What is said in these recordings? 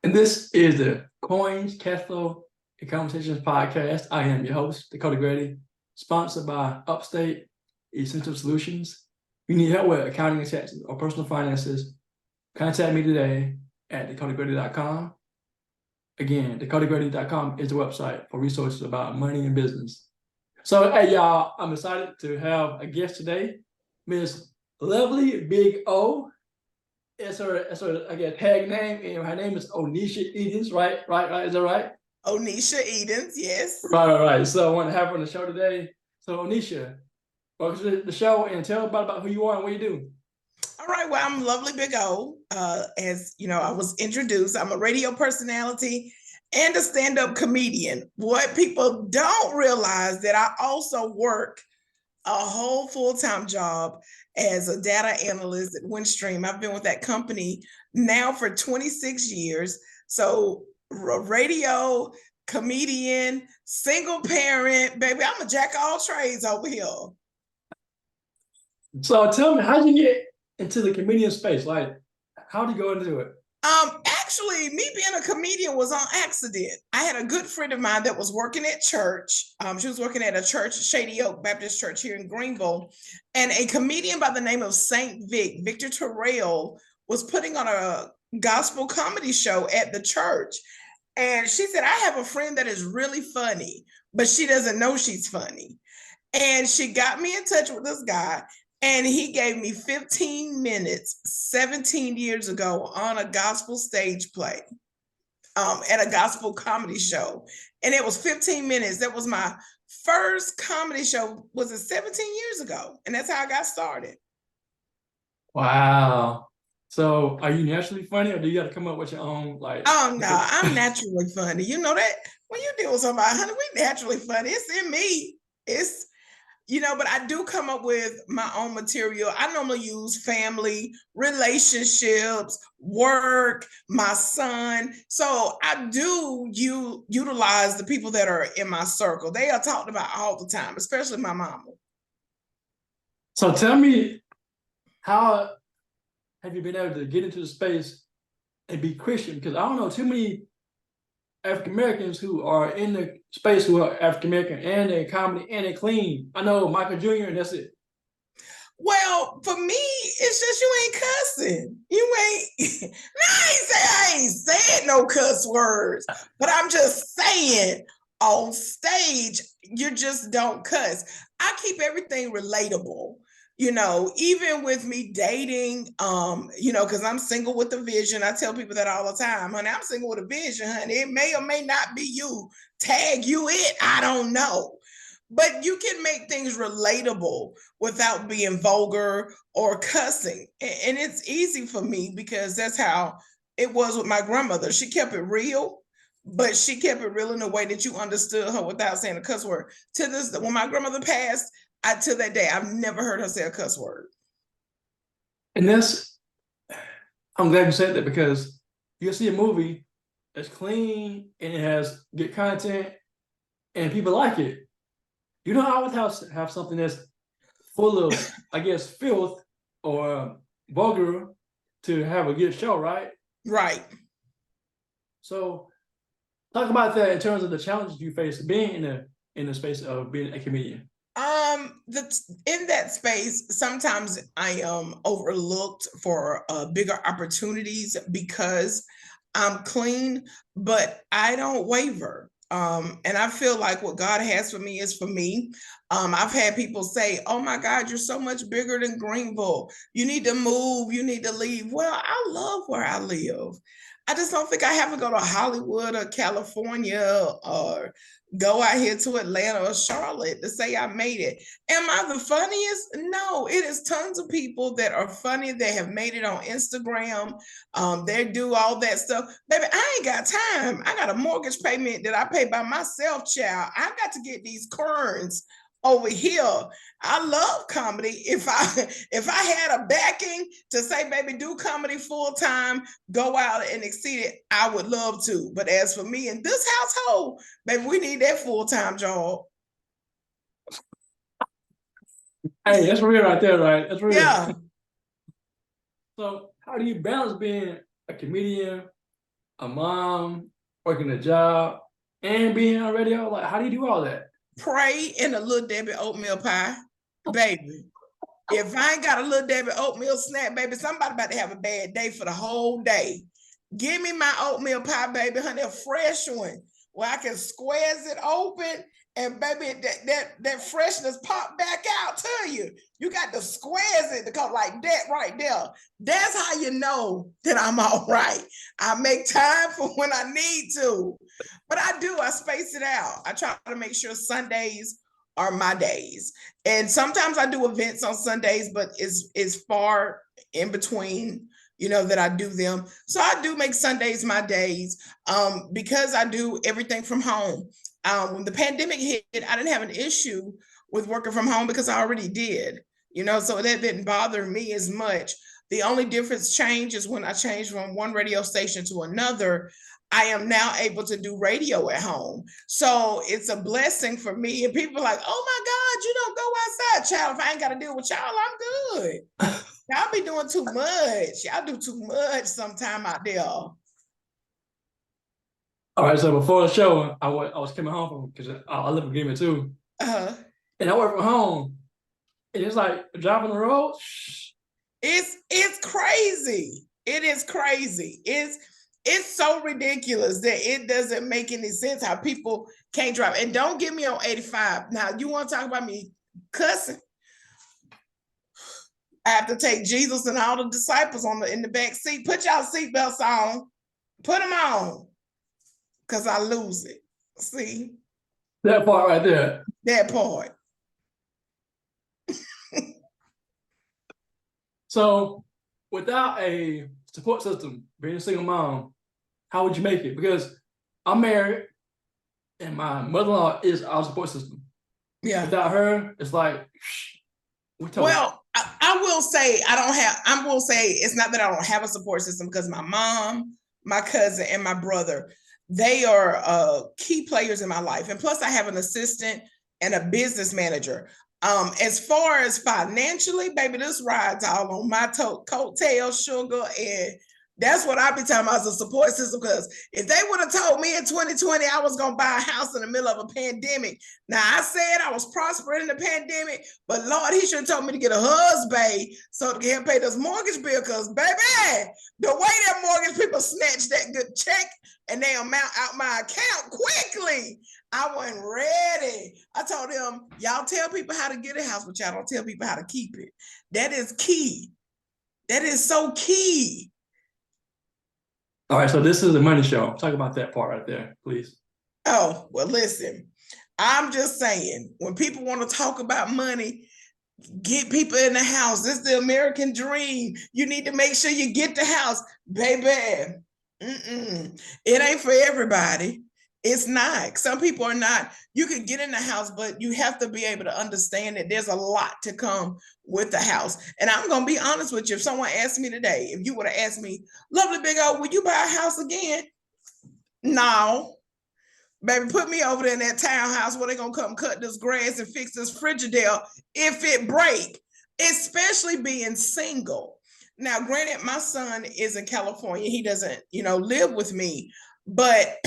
And this is the Coins, Cashflow, and Conversations podcast. I am your host, Dakota Grady, sponsored by Upstate Essential Solutions. If you need help with accounting and taxes or personal finances, contact me today at dakotagrady.com. Again, dakotagrady.com is the website for resources about money and business. So, hey, y'all, I'm excited to have a guest today, Miss Lovely Big O. It's her, I guess, tag name, and her name is Oneshia Edens, right? Is that right? Oneshia Edens, yes. Right. So I want to have her on the show today. So Oneshia, welcome to the show and tell about who you are and what you do. All right, well, I'm Lovely Big O. As you know, I was introduced. I'm a radio personality and a stand-up comedian. What people don't realize that I also work a whole full-time job as a data analyst at Windstream. I've been with that company now for 26 years. So radio, comedian, single parent, baby, I'm a jack of all trades over here. So tell me, how did you get into the comedian space? Like, how did you go into it? Actually, me being a comedian was on accident. I had a good friend of mine that was working at church. She was working at a church, Shady Oak Baptist Church here in Greenville. And a comedian by the name of Saint Victor Terrell, was putting on a gospel comedy show at the church. And she said, I have a friend that is really funny, but she doesn't know she's funny. And she got me in touch with this guy. And he gave me 15 minutes 17 years ago on a gospel stage play at a gospel comedy show. And it was 15 minutes. That was my first comedy show, was it 17 years ago? And that's how I got started. Wow. So are you naturally funny, or do you have to come up with your own, like? Oh, no, I'm naturally funny. You know that when you deal with somebody, honey, we naturally funny. It's in me. It's, but I do come up with my own material. I normally use family, relationships, work, my son. So I do utilize the people that are in my circle. They are talked about all the time, especially my mama. So tell me, how have you been able to get into the space and be Christian? Because I don't know too many African Americans who are in the space who are African American and they comedy and they clean. I know Michael Jr. and that's it. Well, for me, it's just you ain't cussing. You ain't. I ain't said no cuss words, but I'm just saying on stage you just don't cuss. I keep everything relatable. Even with me dating, because I'm single with a vision. I tell people that all the time, honey, I'm single with a vision, honey. It may or may not be you. Tag you it, I don't know. But you can make things relatable without being vulgar or cussing. And it's easy for me because that's how it was with my grandmother. She kept it real, but she kept it real in a way that you understood her without saying a cuss word. When my grandmother passed, to that day, I've never heard her say a cuss word. And I'm glad you said that, because you'll see a movie that's clean and it has good content and people like it. You know, I would have something that's full of, I guess, filth or vulgar to have a good show, right? Right. So talk about that in terms of the challenges you face being in the space of being a comedian. In that space, sometimes I am overlooked for bigger opportunities because I'm clean, but I don't waver. And I feel like what God has for me is for me. I've had people say, oh my God, you're so much bigger than Greenville. You need to move, you need to leave. Well, I love where I live. I just don't think I have to go to Hollywood or California or go out here to Atlanta or Charlotte to say I made it. Am I the funniest? No, it is tons of people that are funny. They have made it on Instagram. They do all that stuff. Baby, I ain't got time. I got a mortgage payment that I pay by myself, child. I got to get these currents over here. I love comedy. If I had a backing to say, baby, do comedy full time, go out and exceed it, I would love to. But as for me in this household, baby, we need that full-time job. Hey, that's real right there, right? That's real. Yeah. So how do you balance being a comedian a mom, working a job, and being on radio? Like, how do you do all that? Pray and a Little Debbie oatmeal pie, baby. If I ain't got a Little Debbie oatmeal snack, baby, somebody about to have a bad day for the whole day. Give me my oatmeal pie, baby, honey, a fresh one where I can squeeze it open and baby, that freshness pop back out to you. You got to squeeze it because like that right there. That's how you know that I'm all right. I make time for when I need to. But I space it out. I try to make sure Sundays are my days. And sometimes I do events on Sundays, but it's far in between, that I do them. So I do make Sundays my days because I do everything from home. When the pandemic hit, I didn't have an issue with working from home because I already did, so that didn't bother me as much. The only difference change is when I changed from one radio station to another. I am now able to do radio at home. So it's a blessing for me. And people are like, oh my God, you don't go outside, child. If I ain't got to deal with y'all, I'm good. Y'all be doing too much. Y'all do too much sometime out there. All right, so before the show, I was coming home from because I live in Greenville too, and I work from home, and it's like driving the road. It's crazy. It is crazy. It's so ridiculous that it doesn't make any sense how people can't drive. And don't get me on 85. Now you want to talk about me cussing? I have to take Jesus and all the disciples in the back seat. Put y'all seatbelts on. Put them on. Because I lose it. See? That part right there. That part. So without a support system, being a single mom, how would you make it? Because I'm married and my mother-in-law is our support system. Yeah. Without her, it's like, well, I will say it's not that I don't have a support system because my mom, my cousin, and my brother, they are key players in my life. And plus I have an assistant and a business manager. As far as financially, baby, this rides all on my coattails, sugar, and that's what I be talking about as a support system. Because if they would have told me in 2020 I was gonna buy a house in the middle of a pandemic, now I said I was prospering in the pandemic, but Lord, he should have told me to get a husband so to get pay this mortgage bill. Because baby, the way that mortgage people snatch that good check and they amount out my account quickly, I wasn't ready. I told them, y'all tell people how to get a house, but y'all don't tell people how to keep it. That is key. That is so key. All right, so this is a money show. Talk about that part right there, please. Oh, well, listen, I'm just saying, when people want to talk about money, get people in the house. This is the American dream. You need to make sure you get the house. Baby, it ain't for everybody. It's not. Some people are not. You can get in the house, but you have to be able to understand that there's a lot to come with the house. And I'm going to be honest with you. If someone asked me today, if you would have asked me, lovely big old, will you buy a house again? No. Baby, put me over there in that townhouse where they're going to come cut this grass and fix this Frigidaire if it break, especially being single. Now, granted, my son is in California. He doesn't, live with me, but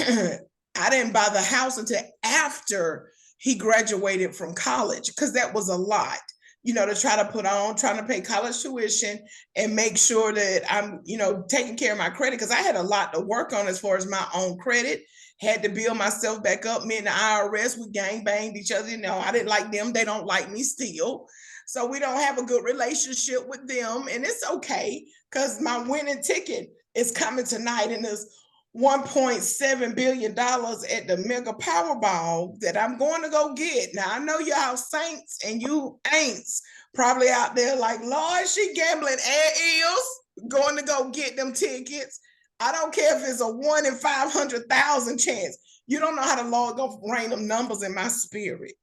I didn't buy the house until after he graduated from college because that was a lot, to trying to pay college tuition and make sure that I'm, taking care of my credit because I had a lot to work on as far as my own credit. Had to build myself back up. Me and the IRS, we gang banged each other. I didn't like them. They don't like me still. So we don't have a good relationship with them. And it's okay because my winning ticket is coming tonight and there's $1.7 billion at the Mega Powerball that I'm going to go get. Now, I know y'all saints and you ain'ts probably out there like, Lord, she gambling is going to go get them tickets. I don't care if it's a 1 in 500,000 chance. You don't know how the Lord gonna rain them numbers in my spirit.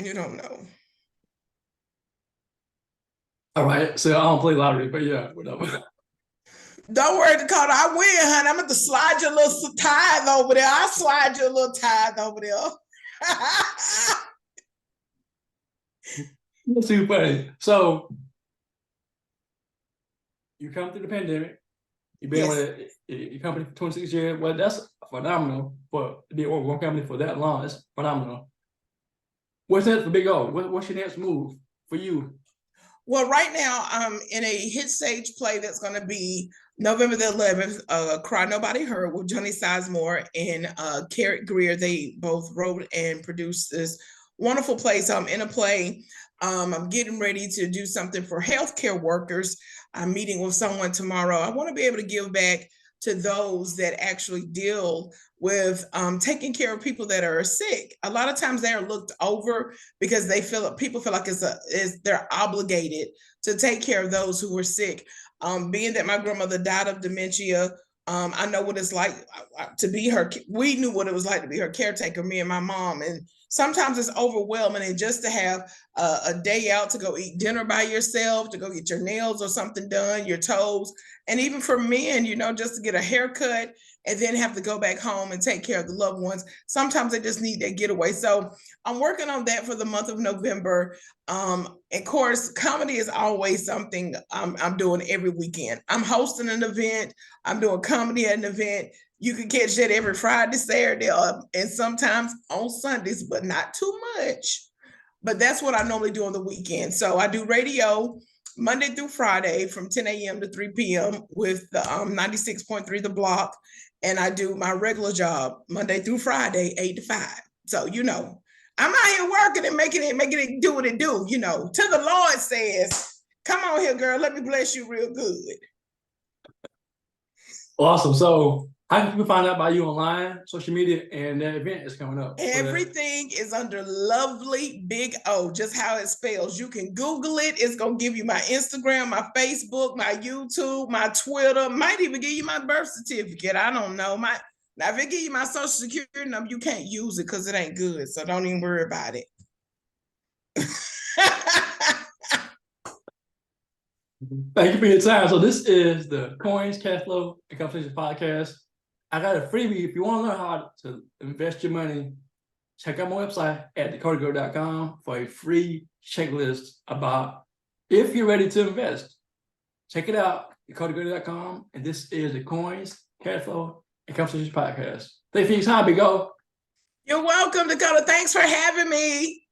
You don't know. All right, so I don't play lottery, but yeah, whatever. Don't worry, Dakota, I win, honey. I'm going to slide your little tithe over there. I'll slide your little tithe over there. That's too funny. So you come through the pandemic. You've been Yes. with your company for 26 years. Well, that's phenomenal for being with one company for that long. That's phenomenal. What's next for Big O? What's your next move for you? Well, right now I'm in a hit stage play that's going to be November the 11th, Cry Nobody Heard with Johnny Sizemore and Carrot Greer. They both wrote and produced this wonderful play. So I'm in a play. I'm getting ready to do something for healthcare workers. I'm meeting with someone tomorrow. I want to be able to give back to those that actually deal with taking care of people that are sick. A lot of times they are looked over because people feel like they're obligated to take care of those who are sick. Being that my grandmother died of dementia, I know what it's like to be her. We knew what it was like to be her caretaker, me and my mom. And sometimes it's overwhelming. And just to have a day out to go eat dinner by yourself, to go get your nails or something done, your toes. And even for men, just to get a haircut and then have to go back home and take care of the loved ones. Sometimes they just need that getaway. So I'm working on that for the month of November. Of course, comedy is always something I'm doing every weekend. I'm hosting an event. I'm doing comedy at an event. You can catch that every Friday, Saturday, and sometimes on Sundays, but not too much. But that's what I normally do on the weekend. So I do radio Monday through Friday from 10 a.m. to 3 p.m. with the 96.3 The Block. And I do my regular job Monday through Friday, 8 to 5. So, I'm out here working and making it do what it do, till the Lord says, come on here, girl, let me bless you real good. Awesome. So how can people find out about you online, social media, and that event is coming up? Everything is under Lovely Big O, just how it spells. You can Google it. It's going to give you my Instagram, my Facebook, my YouTube, my Twitter, might even give you my birth certificate. I don't know. Now, if it give you my social security number, you can't use it because it ain't good. So don't even worry about it. Thank you for your time. So this is the Coins, Cashflow, and Conversations podcast. I got a freebie. If you want to learn how to invest your money, check out my website at dakotagrady.com for a free checklist about if you're ready to invest. Check it out, dakotagrady.com. And this is the Coins, Cashflow, and Conversations podcast. Thank you for your time, Big O. You're welcome, Dakota. Thanks for having me.